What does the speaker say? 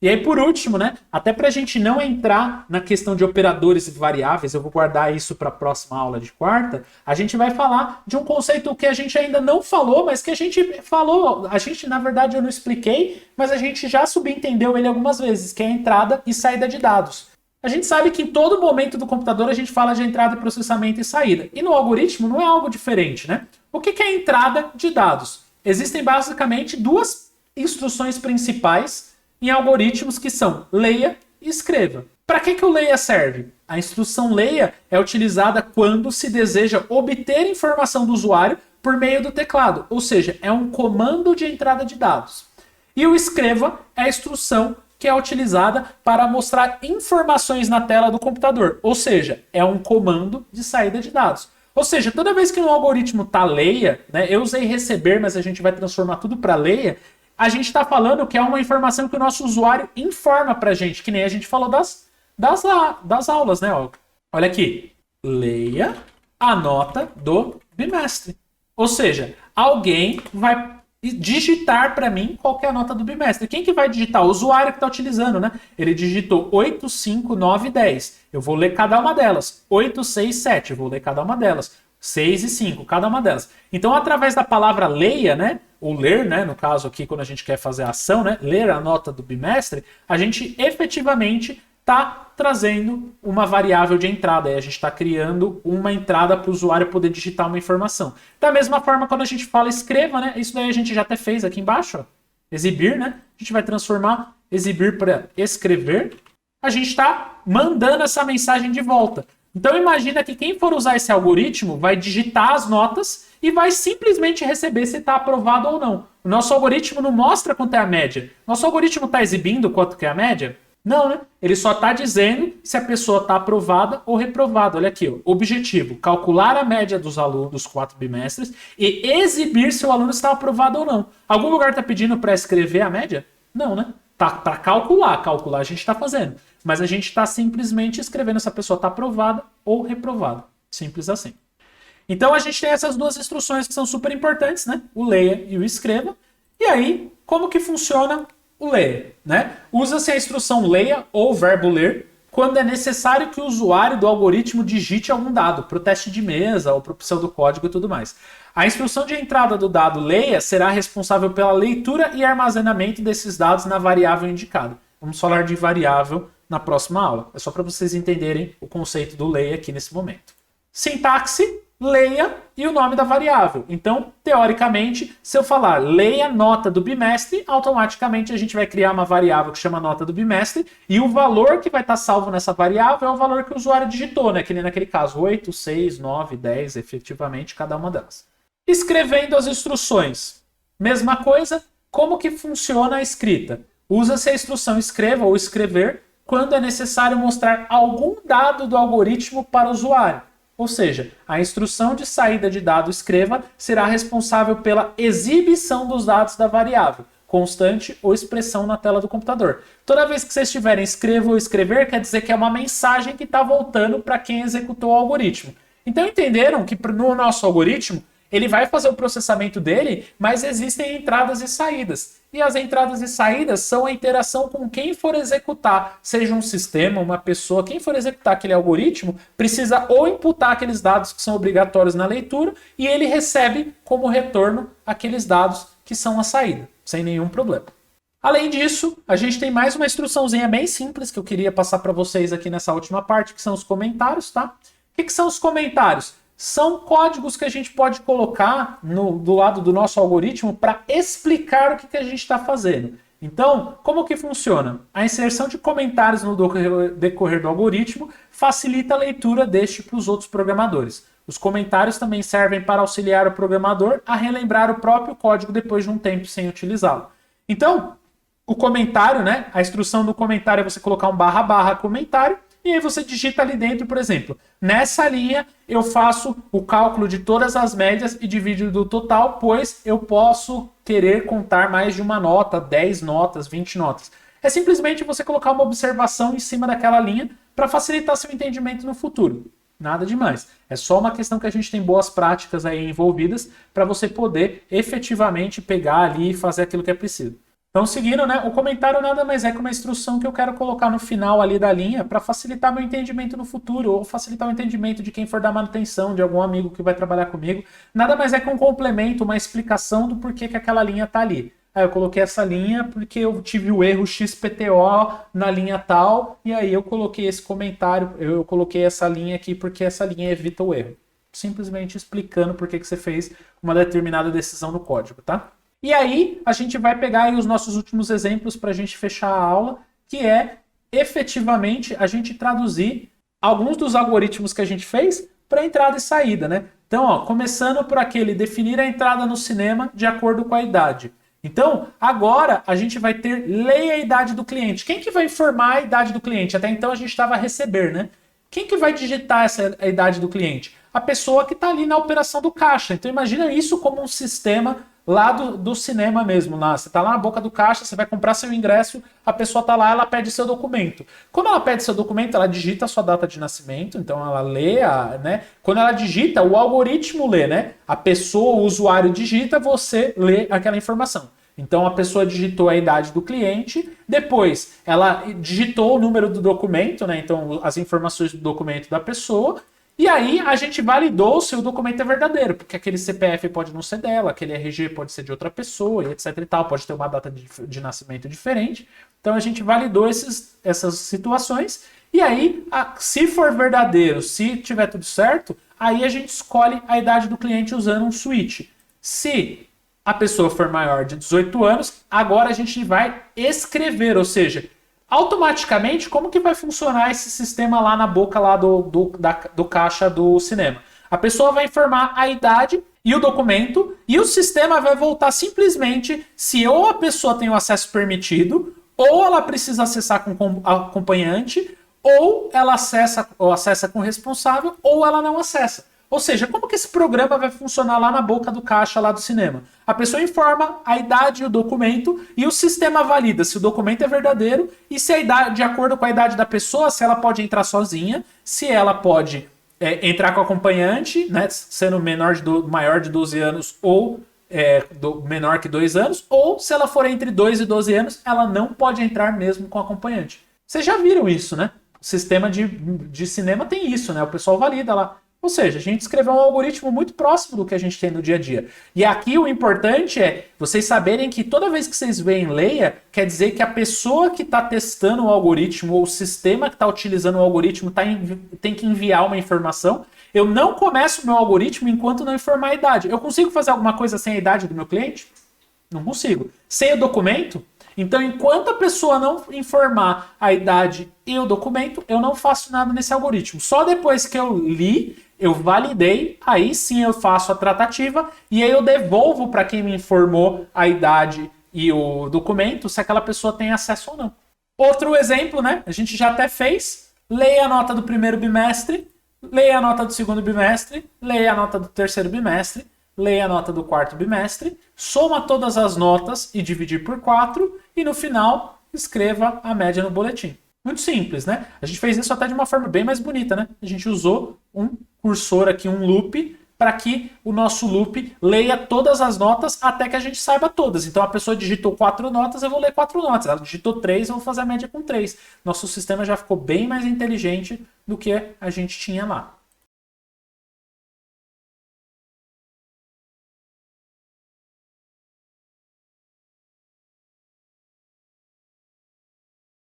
E aí, por último, né, até para a gente não entrar na questão de operadores e variáveis, eu vou guardar isso para a próxima aula de quarta, a gente vai falar de um conceito que a gente ainda não falou, mas que a gente falou, na verdade, eu não expliquei, mas a gente já subentendeu ele algumas vezes, que é a entrada e saída de dados. A gente sabe que em todo momento do computador a gente fala de entrada, processamento e saída. E no algoritmo não é algo diferente, né? O que é a entrada de dados? Existem basicamente duas instruções principais em algoritmos que são leia e escreva. Para que o leia serve? A instrução leia é utilizada quando se deseja obter informação do usuário por meio do teclado, ou seja, é um comando de entrada de dados. E o escreva é a instrução que é utilizada para mostrar informações na tela do computador, ou seja, é um comando de saída de dados. Ou seja, toda vez que um algoritmo está leia, né, eu usei receber, mas a gente vai transformar tudo para leia, a gente está falando que é uma informação que o nosso usuário informa para a gente, que nem a gente falou das aulas, né? Olha aqui, leia a nota do bimestre. Ou seja, alguém vai digitar para mim qual que é a nota do bimestre. Quem que vai digitar? O usuário que está utilizando, né? Ele digitou 8, 5, 9, 10. Eu vou ler cada uma delas. 8, 6, 7. Eu vou ler cada uma delas. 6 e 5, cada uma delas. Então, através da palavra leia, né? Ou ler, né? No caso aqui, quando a gente quer fazer a ação, né? Ler a nota do bimestre, a gente efetivamente está trazendo uma variável de entrada. E a gente está criando uma entrada para o usuário poder digitar uma informação. Da mesma forma, quando a gente fala escreva, né? Isso daí a gente já até fez aqui embaixo. Ó. Exibir, né? A gente vai transformar exibir para escrever. A gente está mandando essa mensagem de volta. Então imagina que quem for usar esse algoritmo vai digitar as notas e vai simplesmente receber se está aprovado ou não. O nosso algoritmo não mostra quanto é a média. Nosso algoritmo está exibindo quanto que é a média? Não, né? Ele só está dizendo se a pessoa está aprovada ou reprovada. Olha aqui, ó. Objetivo, calcular a média dos alunos dos 4 bimestres e exibir se o aluno está aprovado ou não. Algum lugar está pedindo para escrever a média? Não, né? Tá para calcular a gente está fazendo. Mas a gente está simplesmente escrevendo se a pessoa está aprovada ou reprovada. Simples assim. Então a gente tem essas duas instruções que são super importantes, né? O leia e o escreva. E aí, como que funciona o leia, né? Usa-se a instrução leia ou o verbo ler quando é necessário que o usuário do algoritmo digite algum dado para o teste de mesa ou para o pseudocódigo e tudo mais. A instrução de entrada do dado leia será responsável pela leitura e armazenamento desses dados na variável indicada. Vamos falar de variável na próxima aula. É só para vocês entenderem o conceito do leia aqui nesse momento. Sintaxe, leia e o nome da variável. Então, teoricamente, se eu falar leia nota do bimestre, automaticamente a gente vai criar uma variável que chama nota do bimestre e o valor que vai estar salvo nessa variável é o valor que o usuário digitou, né? Que nem naquele caso, 8, 6, 9, 10, efetivamente, cada uma delas. Escrevendo as instruções. Mesma coisa, como que funciona a escrita? Usa-se a instrução escreva ou escrever quando é necessário mostrar algum dado do algoritmo para o usuário. Ou seja, a instrução de saída de dado escreva será responsável pela exibição dos dados da variável, constante ou expressão na tela do computador. Toda vez que vocês tiverem escreva ou escrever, quer dizer que é uma mensagem que está voltando para quem executou o algoritmo. Então entenderam que no nosso algoritmo, ele vai fazer o processamento dele, mas existem entradas e saídas. E as entradas e saídas são a interação com quem for executar, seja um sistema, uma pessoa, quem for executar aquele algoritmo, precisa ou imputar aqueles dados que são obrigatórios na leitura e ele recebe como retorno aqueles dados que são a saída, sem nenhum problema. Além disso, a gente tem mais uma instruçãozinha bem simples que eu queria passar para vocês aqui nessa última parte, que são os comentários, tá? O que são os comentários? São códigos que a gente pode colocar do lado do nosso algoritmo para explicar o que a gente está fazendo. Então, como que funciona? A inserção de comentários no decorrer do algoritmo facilita a leitura deste para os outros programadores. Os comentários também servem para auxiliar o programador a relembrar o próprio código depois de um tempo sem utilizá-lo. Então, o comentário, né? A instrução do comentário é você colocar um // comentário. E aí você digita ali dentro, por exemplo, nessa linha eu faço o cálculo de todas as médias e divido do total, pois eu posso querer contar mais de uma nota, 10 notas, 20 notas. É simplesmente você colocar uma observação em cima daquela linha para facilitar seu entendimento no futuro. Nada demais. É só uma questão que a gente tem boas práticas aí envolvidas para você poder efetivamente pegar ali e fazer aquilo que é preciso. Então, seguindo, né, o comentário nada mais é que uma instrução que eu quero colocar no final ali da linha para facilitar meu entendimento no futuro, ou facilitar o entendimento de quem for dar manutenção, de algum amigo que vai trabalhar comigo. Nada mais é que um complemento, uma explicação do porquê que aquela linha está ali. Aí eu coloquei essa linha porque eu tive o erro XPTO na linha tal, e aí eu coloquei esse comentário, eu coloquei essa linha aqui porque essa linha evita o erro. Simplesmente explicando por que você fez uma determinada decisão no código, tá? E aí, a gente vai pegar aí os nossos últimos exemplos para a gente fechar a aula, que é, efetivamente, a gente traduzir alguns dos algoritmos que a gente fez para entrada e saída, né? Então, ó, começando por aquele definir a entrada no cinema de acordo com a idade. Então, agora a gente vai ter leia a idade do cliente. Quem que vai informar a idade do cliente? Até então a gente estava a receber, né? Quem que vai digitar a idade do cliente? A pessoa que está ali na operação do caixa. Então, imagina isso como um sistema lá do cinema mesmo. Lá. Você está lá na boca do caixa, você vai comprar seu ingresso, a pessoa está lá, ela pede seu documento. Como ela pede seu documento, ela digita a sua data de nascimento, então ela lê, né? Quando ela digita, o algoritmo lê, né? A pessoa, o usuário digita, você lê aquela informação. Então a pessoa digitou a idade do cliente, depois ela digitou o número do documento, né? Então as informações do documento da pessoa, e aí a gente validou se o documento é verdadeiro, porque aquele CPF pode não ser dela, aquele RG pode ser de outra pessoa, e etc e tal, pode ter uma data de nascimento diferente. Então a gente validou essas situações, e aí, se for verdadeiro, se tiver tudo certo, aí a gente escolhe a idade do cliente usando um switch. Se a pessoa for maior de 18 anos, agora a gente vai escrever, ou seja, automaticamente, como que vai funcionar esse sistema lá na boca lá do caixa do cinema? A pessoa vai informar a idade e o documento, e o sistema vai voltar simplesmente se ou a pessoa tem o acesso permitido, ou ela precisa acessar com acompanhante, ou ela acessa com responsável, ou ela não acessa. Ou seja, como que esse programa vai funcionar lá na boca do caixa lá do cinema? A pessoa informa a idade e o documento e o sistema valida se o documento é verdadeiro e se a idade, de acordo com a idade da pessoa, se ela pode entrar sozinha, se ela pode entrar com acompanhante, né, sendo maior de 12 anos ou menor que 2 anos, ou se ela for entre 2 e 12 anos, ela não pode entrar mesmo com acompanhante. Vocês já viram isso, né? O sistema de cinema tem isso, né? O pessoal valida lá. Ou seja, a gente escreveu um algoritmo muito próximo do que a gente tem no dia a dia. E aqui o importante é vocês saberem que toda vez que vocês veem leia, quer dizer que a pessoa que está testando o algoritmo ou o sistema que está utilizando o algoritmo tem que enviar uma informação. Eu não começo o meu algoritmo enquanto não informar a idade. Eu consigo fazer alguma coisa sem a idade do meu cliente? Não consigo. Sem o documento? Então, enquanto a pessoa não informar a idade e o documento, eu não faço nada nesse algoritmo. Só depois que eu li, eu validei, aí sim eu faço a tratativa e aí eu devolvo para quem me informou a idade e o documento se aquela pessoa tem acesso ou não. Outro exemplo, né? A gente já até fez. Leia a nota do primeiro bimestre, leia a nota do segundo bimestre, leia a nota do terceiro bimestre, leia a nota do quarto bimestre, soma todas as notas e dividir por 4 e no final escreva a média no boletim. Muito simples, né? A gente fez isso até de uma forma bem mais bonita, né? A gente usou um cursor aqui, um loop, para que o nosso loop leia todas as notas até que a gente saiba todas. Então a pessoa digitou 4 notas, eu vou ler 4 notas. Ela digitou 3, eu vou fazer a média com 3. Nosso sistema já ficou bem mais inteligente do que a gente tinha lá.